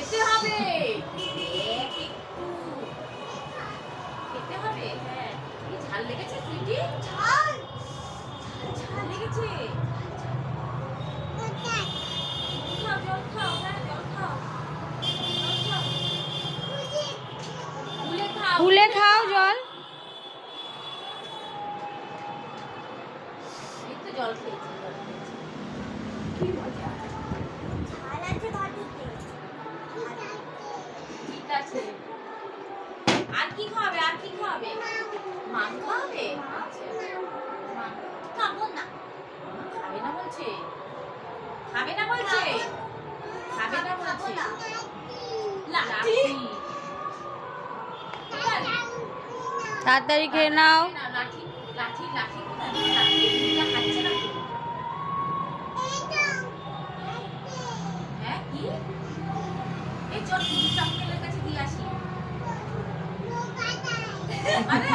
খেতে হবে, খেতে হবে। হ্যাঁ, এই ঝাল লেগেছে সুইটি? ঝাল ঝাল লেগেছে। খাও, জল খাও, হ্যাঁ জল খাও, জল খাও। গুলে খাও জল। এই তো জল খেয়েছি, জল খেয়েছি। কি মজা। ঝাল আছে বাটিতে। ঠিক আছে। আর কি খাবে, আর কি খাবে? মাছ খাবে? আচ্ছা। খাবো না। খাবে না বলছে, খাবে না বলছে, খাবে না বলছে। লাঠি। তাড়াতাড়ি খেয়ে নাও। লাঠি, লাঠি, লাঠি কোথায়? লাঠি দিয়ে খাচ্ছে না তো। হ্যাঁ কি? এই চল টিভি চক্কেলের কাছে দিয়ে আসি। আরে